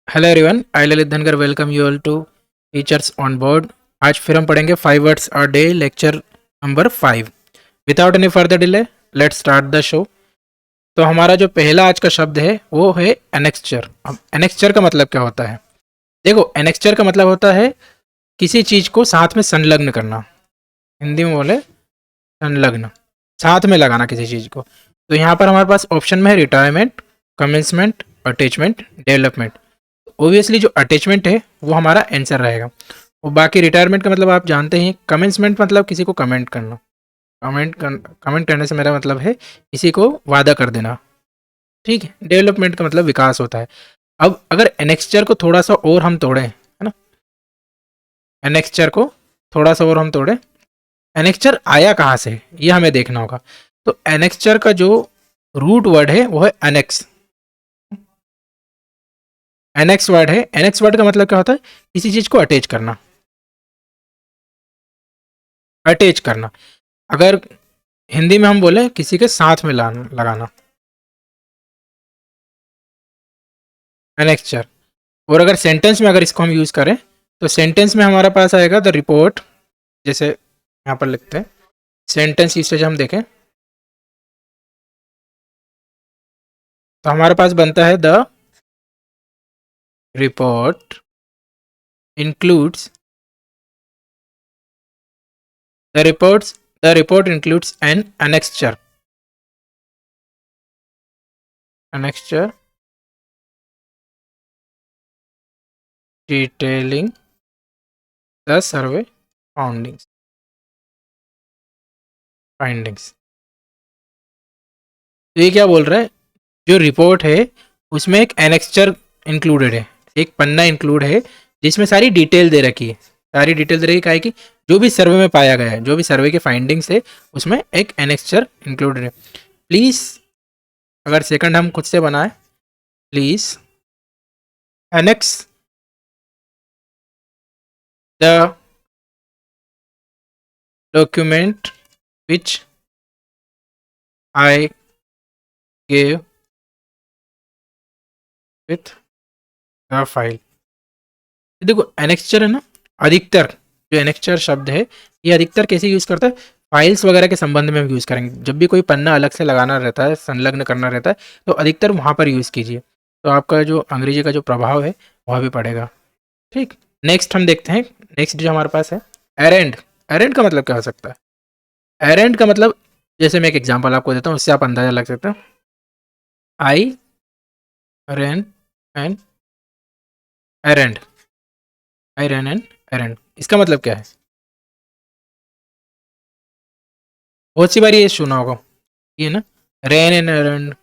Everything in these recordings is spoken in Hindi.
Hello everyone, I Lalit Dhangar welcome you all to teachers on board. आज फिर हम पढ़ेंगे 5 words a day lecture number 5। Without any further delay let's start the show. तो हमारा जो पहला आज का शब्द है वो है एनेक्स्चर। अब एनेक्स्चर का मतलब क्या होता है? देखो, एनेक्स्चर का मतलब होता है किसी चीज को साथ में संलग्न करना। हिंदी में बोले संलग्न, साथ में लगाना किसी चीज को। तो यहाँ पर हमारे पास ऑप्शन में है retirement, commencement, attachment, development. Obviously जो अटैचमेंट है वो हमारा आंसर रहेगा। और बाकी रिटायरमेंट का मतलब आप जानते हैं। कमेंसमेंट मतलब किसी को कमेंट करना। कमेंट करने से मेरा मतलब है किसी को वादा कर देना। ठीक है। डेवलपमेंट का मतलब विकास होता है। अब अगर एनेक्स्चर को थोड़ा सा और हम तोड़ें, है ना, एनेक्स्चर को थोड़ा सा और हम तोड़ें, एनेक्स्चर आया कहाँ से ये हमें देखना होगा। तो एनेक्स्चर का जो रूट वर्ड है वो है एनेक्स। एनेक्स वर्ड है। एनेक्स वर्ड का मतलब क्या होता है? किसी चीज को अटैच करना। अटैच करना। अगर हिंदी में हम बोले किसी के साथ में लगाना, एनेक्स्चर। और अगर सेंटेंस में अगर इसको हम यूज करें तो सेंटेंस में हमारे पास आएगा द रिपोर्ट। जैसे यहाँ पर लिखते हैं सेंटेंस यूसेज हम देखें तो हमारे पास बनता है the report includes, the report includes an annexure, annexure detailing the survey findings. तो ये क्या बोल रहा है? जो रिपोर्ट है उसमें एक एनेक्स्चर इंक्लूडेड है, एक पन्ना इंक्लूड है जिसमें सारी डिटेल दे रखी है। सारी डिटेल दे रखी है कि जो भी सर्वे में पाया गया है, जो भी सर्वे के फाइंडिंग्स है, उसमें एक एनेक्स्चर इंक्लूडेड है। प्लीज, अगर सेकंड हम खुद से बनाए, please annex the document which I gave with the file. देखो, एनेक्स्चर है ना, अधिकतर जो एनेक्स्चर शब्द है ये अधिकतर कैसे यूज करता है? फाइल्स वगैरह के संबंध में हम यूज करेंगे। जब भी कोई पन्ना अलग से लगाना रहता है, संलग्न करना रहता है, तो अधिकतर वहां पर यूज कीजिए। तो आपका जो अंग्रेजी का जो प्रभाव है वह भी पड़ेगा। ठीक। नेक्स्ट हम देखते हैं। नेक्स्ट जो हमारे पास है एरेंड। एरेंड का मतलब क्या हो सकता है? एरेंड का मतलब, जैसे मैं एक एग्जांपल आपको देता हूँ, उससे आप अंदाजा लग सकते हो। आई रैन एन एरेंड। आई रैन एन एरेंड, इसका मतलब क्या है? बहुत सी बार ये सुना होगा, ये ना, run an errand,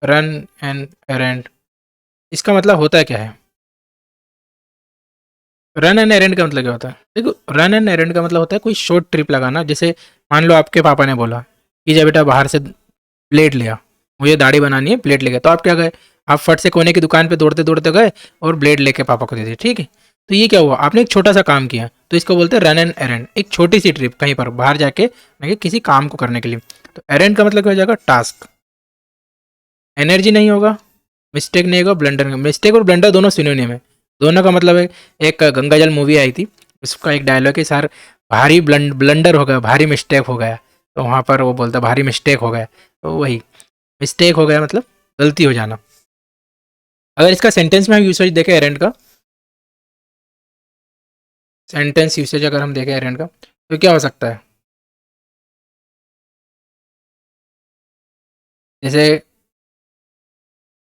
run an errand. इसका मतलब होता है क्या है? रन एन एरेंड का मतलब क्या होता है? देखो, रन एन एरेंड का मतलब होता है कोई शॉर्ट ट्रिप लगाना। जैसे मान लो आपके पापा ने बोला कि जब बेटा बाहर से प्लेट लिया, मुझे दाढ़ी बनानी है, प्लेट ले गए। तो आप क्या गए? आप फट से कोने की दुकान पे दौड़ते दौड़ते गए और ब्लेड लेके पापा को दे दी। ठीक है। तो ये क्या हुआ? आपने एक छोटा सा काम किया, तो इसको बोलते हैं रन एन एरेंड। एक छोटी सी ट्रिप कहीं पर बाहर जाके किसी काम को करने के लिए। तो एरेंड का मतलब क्या हो जाएगा? टास्क। एनर्जी नहीं होगा, मिस्टेक नहीं होगा, ब्लंडर। मिस्टेक और ब्लंडर दोनों सिनोनिम है। दोनों का मतलब है। एक गंगा जल मूवी आई थी, उसका एक डायलॉग है, सर भारी ब्लंडर हो गया, भारी मिस्टेक हो गया। तो वहाँ पर वो बोलता भारी मिस्टेक हो गया। तो वही मिस्टेक हो गया मतलब गलती हो जाना। अगर इसका सेंटेंस में हम यूसेज देखें एरेंड का, सेंटेंस यूसेज अगर हम देखें एरेंड का, तो क्या हो सकता है? जैसे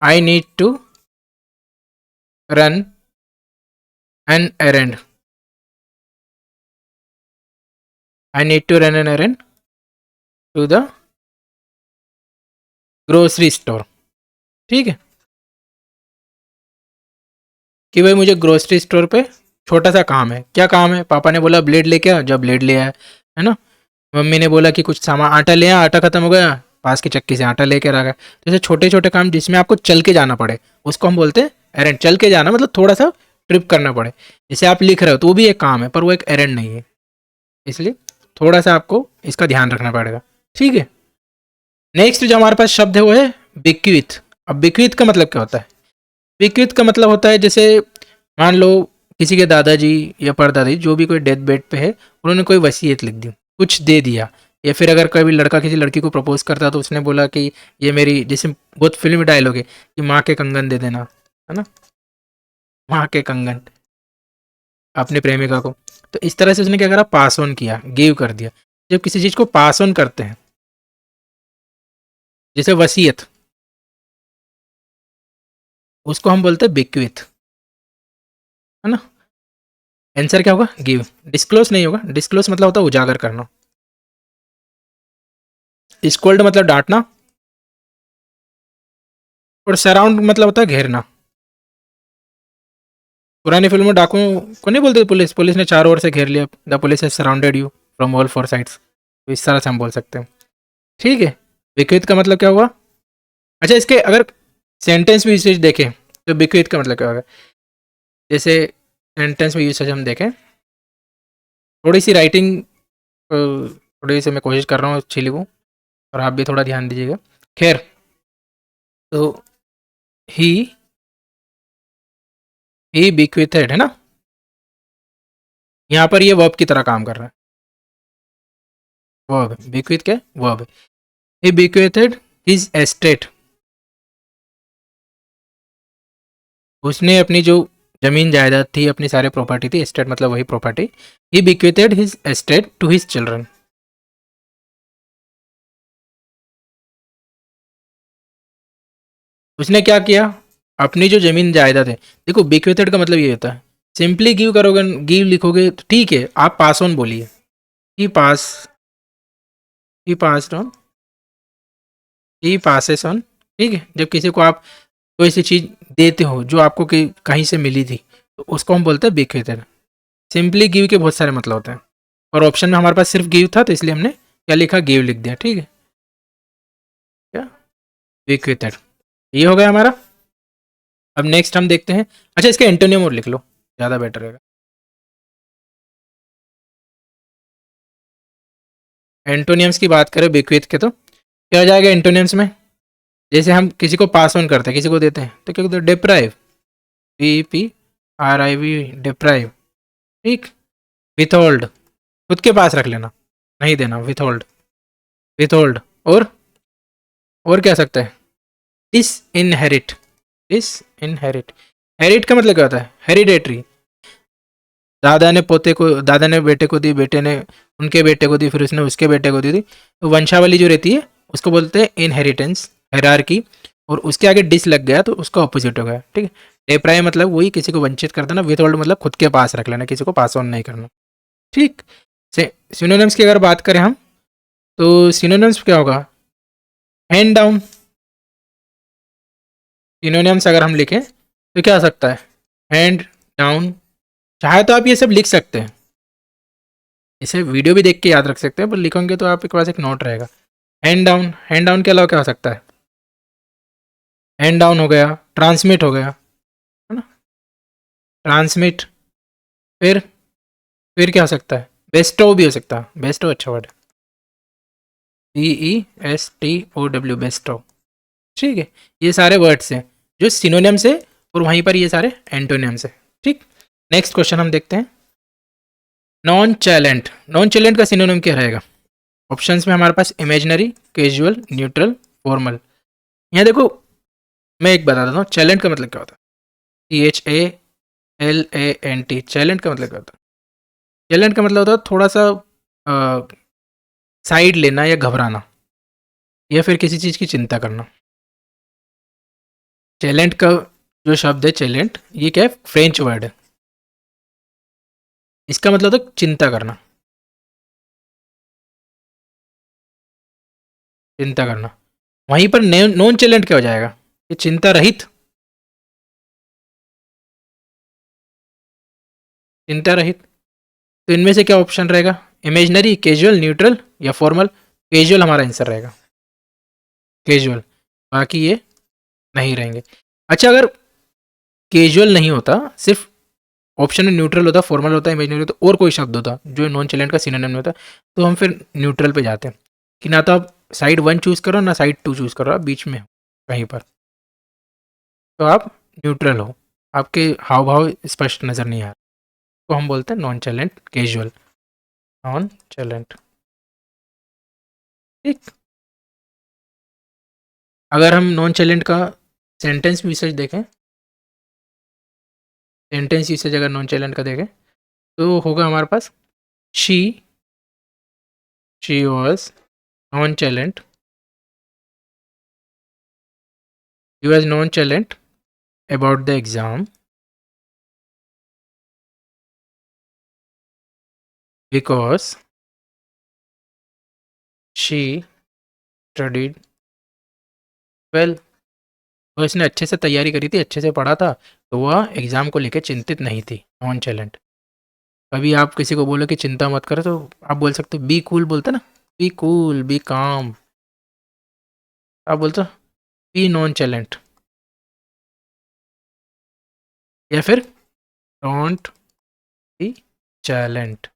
I need to run an errand, I need to run an errand to the grocery store. ठीक है, कि भाई मुझे ग्रोसरी स्टोर पे छोटा सा काम है। क्या काम है? पापा ने बोला ब्लेड लेके आ, जब ब्लेड ले आया, है ना। मम्मी ने बोला कि कुछ सामान, आटा ले आ, आटा खत्म हो गया, पास की चक्की से आटा लेकर आ गया। जैसे छोटे छोटे काम जिसमें आपको चल के जाना पड़े, उसको हम बोलते हैं एरेंड। चल के जाना मतलब थोड़ा सा ट्रिप करना पड़े। जैसे आप लिख रहे हो तो वो भी एक काम है, पर वो एक एरेंड नहीं है। इसलिए थोड़ा सा आपको इसका ध्यान रखना पड़ेगा। ठीक है। नेक्स्ट जो हमारे पास शब्द है वो है बिक्विथ। अब बिक्विथ का मतलब क्या होता है? विकृत का मतलब होता है जैसे मान लो किसी के दादाजी या परदादी जो भी कोई डेथ बेड पे है, उन्होंने कोई वसीयत लिख दी, कुछ दे दिया, या फिर अगर कोई लड़का किसी लड़की को प्रपोज करता तो उसने बोला कि ये मेरी, जैसे बहुत फिल्म डायलॉग है कि माँ के कंगन दे देना, है ना, माँ के कंगन अपनी प्रेमिका को। तो इस तरह से उसने क्या करा, पास ऑन किया, गिव कर दिया। जब किसी चीज को पास ऑन करते हैं, जैसे वसीयत, उसको हम बोलते हैं बिक्विथ, है ना। आंसर क्या होगा, गिव। डिस्क्लोज नहीं होगा, डिस्क्लोज मतलब होता है उजागर करना। स्कोल्ड मतलब डांटना, और सराउंड मतलब होता है घेरना। पुरानी फिल्म में डाकुओं को नहीं बोलते पुलिस, पुलिस ने चारों ओर से घेर लिया, the police has surrounded you from all four sides. तो इस तरह से हम बोल सकते हैं, ठीक है। बिक्विथ का मतलब क्या हुआ। अच्छा, इसके अगर सेंटेंस में यूसेज देखें तो बिक्विथ का मतलब क्या होगा। जैसे सेंटेंस में यूसेज हम देखें, थोड़ी सी राइटिंग थोड़ी सी मैं कोशिश कर रहा हूँ अच्छी लिखूँ, और आप भी थोड़ा ध्यान दीजिएगा। खैर, तो ही बिक्विथेड है ना, यहाँ पर ये वर्ब की तरह काम कर रहा है। वर्ब बिक्विथ क्या, वर्ब। ही बिक्विथेड हिज एस्टेट, उसने अपनी जो जमीन जायदाद थी, अपनी सारे प्रॉपर्टी थी, एस्टेट मतलब वही property. He bequeathed his estate to his children. उसने क्या किया, अपनी जो जमीन जायदाद है, देखो बिक्विथेड का मतलब ये होता है, सिंपली गिव करोगे, गिव लिखोगे तो ठीक है, आप पास ऑन बोलिए, he pass, he pass on, he passes on, ठीक है। जब किसी को आप कोई सी चीज देते हो जो आपको कहीं से मिली थी, तो उसको हम बोलते हैं बिक्विथेड। सिंपली गिव के बहुत सारे मतलब होते हैं, और ऑप्शन में हमारे पास सिर्फ गिव था, तो इसलिए हमने क्या लिखा, गिव लिख दिया, ठीक है। क्या, बिक्विथेड, ये हो गया हमारा। अब नेक्स्ट हम देखते हैं, अच्छा इसका एंटोनियम और लिख लो, ज़्यादा बेटर रहेगा। एंटोनियम्स की बात करें बिक्विथ के, तो क्या हो जाएगा एंटोनियम्स में। जैसे हम किसी को पास ऑन करते हैं, किसी को देते हैं, तो क्या कहते हैं, डिप्राइव, PPRIV, डिप्राइव, ठीक। विथहोल्ड, खुद के पास रख लेना, नहीं देना, विथहोल्ड, विथहोल्ड। और क्या सकता है, डिस इनहेरिट, डिस इनहेरिट। हेरिट का मतलब क्या होता है, हेरिडेटरी। दादा ने पोते को, दादा ने बेटे को दी, बेटे ने उनके बेटे को दी, फिर उसने उसके बेटे को दी थी, तो वंशावली जो रहती है उसको बोलते हैं इनहेरिटेंस, हेरारकी। और उसके आगे डिस लग गया तो उसका ऑपोजिट हो गया, ठीक है। डेप्राइव मतलब वही किसी को वंचित कर देना, विथ होल्ड मतलब खुद के पास रख लेना, किसी को पास ऑन नहीं करना, ठीक। से सिनोनिम्स की अगर बात करें हम, तो सिनोनिम्स क्या होगा, हैंड डाउन। सिनोनिम्स अगर हम लिखें तो क्या हो सकता है, हैंड डाउन। चाहे तो आप ये सब लिख सकते हैं, इसे वीडियो भी देख के याद रख सकते हैं, पर लिखोगे तो आपके पास एक नोट रहेगा। हैंड डाउन, हैंड डाउन के अलावा क्या हो सकता है, हैंड डाउन हो गया, ट्रांसमिट हो गया, है ना, ट्रांसमिट। फिर फिर क्या हो सकता है, बेस्टो भी हो सकता है, बेस्टो अच्छा वर्ड है, BESTOW, बेस्टो, ठीक है। ये सारे वर्ड्स हैं जो सिनोनिम्स है, और वहीं पर ये सारे एंटोनिम्स है, ठीक। नेक्स्ट क्वेश्चन हम देखते हैं, नॉन चैलेंट। नॉन चैलेंट का सिनोनिम क्या रहेगा। ऑप्शंस में हमारे पास इमेजिनरी, कैजुअल, न्यूट्रल, फॉर्मल। यहाँ देखो, मैं एक बता देता हूँ, चैलेंट का मतलब क्या होता है, CHALANT, चैलेंट का मतलब क्या होता है। चैलेंट का मतलब होता है थोड़ा सा साइड लेना या घबराना, या फिर किसी चीज़ की चिंता करना। चैलेंट का जो शब्द है चैलेंट, ये क्या है, फ्रेंच वर्ड है, इसका मतलब होता है चिंता करना, चिंता करना। वहीं पर नॉन चैलेंट क्या हो जाएगा, ये चिंता रहित, चिंता रहित। तो इनमें से क्या ऑप्शन रहेगा, इमेजनरी, कैजुअल, न्यूट्रल या फॉर्मल। कैजुअल हमारा आंसर रहेगा, कैजुअल, बाकी ये नहीं रहेंगे। अच्छा, अगर कैजुअल नहीं होता, सिर्फ ऑप्शन में न्यूट्रल होता, फॉर्मल होता, इमेजनरी होता, और कोई शब्द होता जो नॉन चैलेंट का सिनोनिम में होता, तो हम फिर न्यूट्रल पे जाते हैं, कि ना तो आप साइड 1 चूज़ करो, ना साइड 2 चूज़ करो, आप बीच में हो कहीं पर, तो आप न्यूट्रल हो, आपके हाव भाव स्पष्ट नज़र नहीं आ रहा, तो हम बोलते हैं nonchalant casual, nonchalant. ठीक, अगर हम नॉन चैलेंट का सेंटेंस यूसेज देखें, सेंटेंस यूसेज अगर नॉन चैलेंट का देखें तो होगा हमारे पास she was nonchalant, he was nonchalant about the exam because she studied well. तो इसने अच्छे से तैयारी करी थी, अच्छे से पढ़ा था, तो वह एग्ज़ाम को लेकर चिंतित नहीं थी, नॉन चैलेंट। कभी आप किसी को बोलो कि चिंता मत करो, तो आप बोल सकते हो बी कूल, बोलते ना, बी कूल, बी काम, आप बोलते हो बी नॉन चैलेंट, या फिर डोंट बी चैलेंट,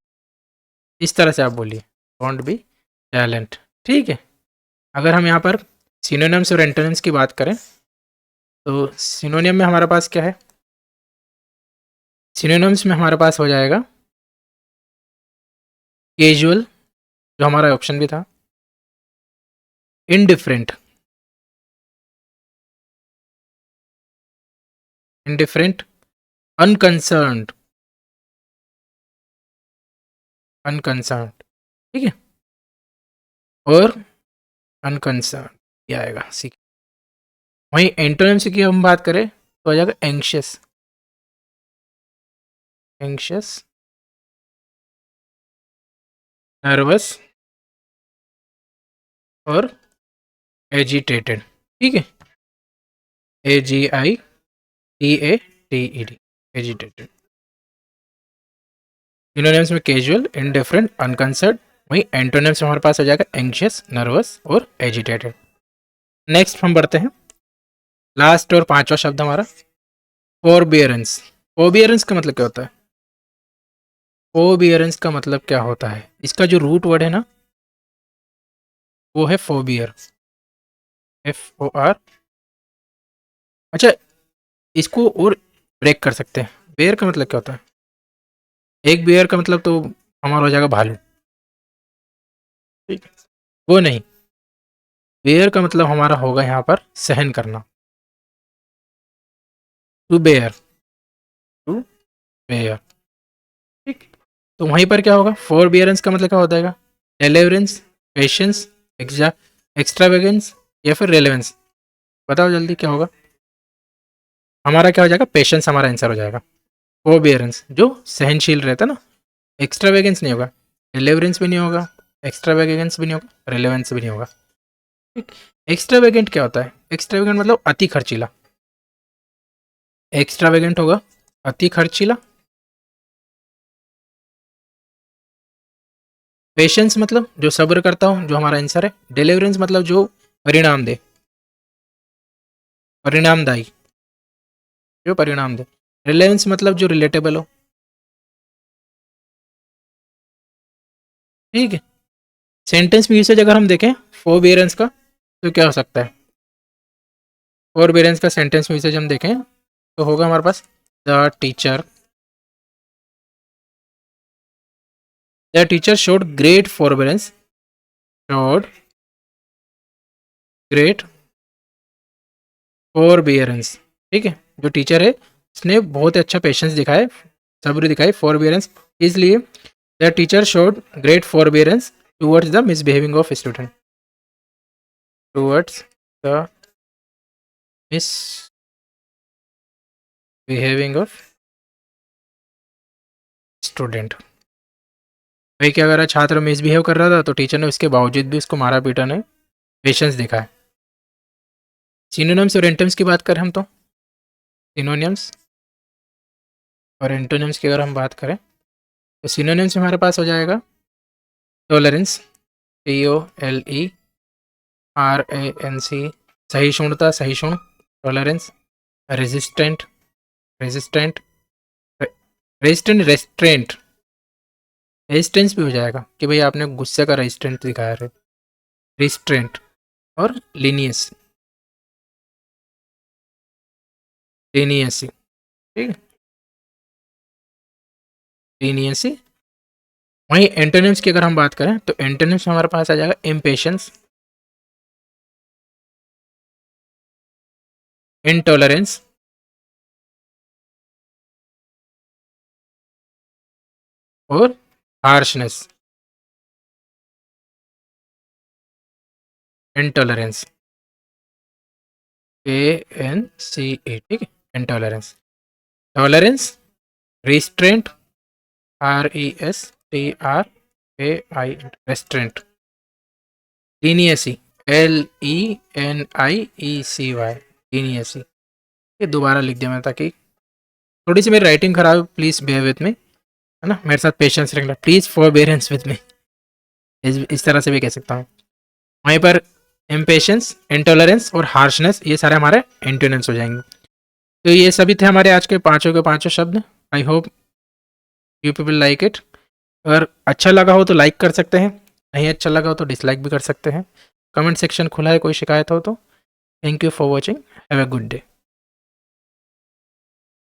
इस तरह से आप बोलिए, डोंट बी चैलेंट। ठीक है, अगर हम यहाँ पर सिनोनिम्स और एंटोनिम्स की बात करें तो सिनोनिम में हमारे पास क्या है, सिनोनिम्स में हमारे पास हो जाएगा कैजुअल, जो हमारा ऑप्शन भी था, इनडिफरेंट, इनडिफरेंट, अनकंसर्न्ड, अनकंसर्न्ड, ठीक है, और अनकंसर्न ये आएगा सी। वहीं एंटोनिम्स की हम बात करें तो आ जाएगा एंग्शियस, एंग्शियस, नर्वस और एजिटेटेड। ठीक है, AGITATED, एजिटेटेड। सिनोनिम्स में कैजुअल, इनडिफरेंट, अनकंसर्न, वहीं एंटोनिम्स में हमारे पास आ जाएगा एंग्शियस, नर्वस और एजिटेटेड। नेक्स्ट हम बढ़ते हैं, लास्ट और पांचवा शब्द हमारा फोरबियरेंस। फोरबियरेंस का मतलब क्या होता है, फोरबियरेंस का मतलब क्या होता है, इसका जो रूट वर्ड है ना वो है फोबियर, FOR। अच्छा, इसको और ब्रेक कर सकते हैं, बेयर का मतलब क्या होता है, एक बेयर का मतलब तो हमारा हो जाएगा भालू, ठीक है, वो नहीं, बेयर का मतलब हमारा होगा यहाँ पर सहन करना, टू बेयर, टू बेयर। ठीक, तो वहीं पर क्या होगा, फोर बियरेंस का मतलब क्या होता है, डेलिवरेंस, पेशेंस, एक्स्ट्रावेगेंस या फिर रेलेवेंस, बताओ जल्दी क्या होगा। हमारा क्या हो जाएगा, पेशेंस हमारा आंसर हो जाएगा, फोरबियरेंस जो सहनशील रहता है ना, एक्स्ट्रावेगेंस नहीं होगा, डिलीवरेंस भी नहीं होगा, एक्स्ट्रावेगेंस भी नहीं होगा, रेलेवेंस भी नहीं होगा। ठीक, एक्स्ट्रावेगेंट क्या होता है, एक्स्ट्रावेगेंट मतलब अति खर्चीला, एक्स्ट्रावेगेंट होगा अति खर्चीला। पेशेंस मतलब जो सब्र करता हो, जो हमारा आंसर है। डिलीवरेंस मतलब जो परिणाम दे, परिणामदायी, जो परिणाम दे। रिलेवेंस मतलब जो रिलेटेबल हो। ठीक है, सेंटेंस में यूसेज अगर हम देखें फोरबियरेंस का तो क्या हो सकता है, फोरबियरेंस का सेंटेंस में यूसेज हम देखें तो होगा हमारे पास the teacher showed great forbearance, showed great forbearance. ठीक है, जो टीचर है उसने बहुत अच्छा पेशेंस दिखाए, सब्र दिखाई, फोरबियरेंस, इसलिए the teacher showed great forbearance towards the misbehaving of student, towards the misbehaving of student. भाई क्या अगर छात्र मिसबिहेव कर रहा था तो टीचर ने उसके बावजूद भी उसको मारा पीटा नहीं, पेशेंस दिखाया। सिनोनिम्स और एंटोनिम्स की बात करें हम तो सिनोनिम्स और एंटोनिम्स की अगर हम बात करें तो सिनोनिम्स में हमारे पास हो जाएगा टॉलरेंस, TOLERANC, सहिष्णुता, सहिष्णु, tolerance, resistant, resistant, resistant, restaurant, resistance भी हो जाएगा कि भाई आपने गुस्से का रेजिस्टेंट दिखाया है, रिस्ट्रेंट, और लीनियस, लीनियंसी, ठीक है, लीनियंसी। वहीं एंटोनिम्स की अगर हम बात करें तो एंटोनिम्स में हमारे पास आ जाएगा इम्पेशंस, इंटॉलरेंस, और हार्शनेस। इंटॉलरेंस, ANCE, ठीक है, intolerance. Tolerance, restraint, RESTRAI, restaurant. Leniency, LENIECY, leniency. ये दोबारा लिख दिया मैंने ताकि थोड़ी सी मेरी राइटिंग खराब है, प्लीज़ बेयर विथ मी, है ना, मेरे साथ पेशेंस रखना, प्लीज़ फॉर बेरेंस विथ मी, इस तरह से भी कह सकता हूँ। वहीं पर इम्पेशंस, इंटॉलरेंस और हार्शनेस ये सारे हमारे एंटोनिम्स हो जाएंगे। तो ये सभी थे हमारे आज के पांचों शब्द। I hope you people like it. अगर अच्छा लगा हो तो लाइक कर सकते हैं, नहीं अच्छा लगा हो तो डिसलाइक भी कर सकते हैं। कमेंट सेक्शन खुला है, कोई शिकायत हो तो। Thank you for watching, have a good day.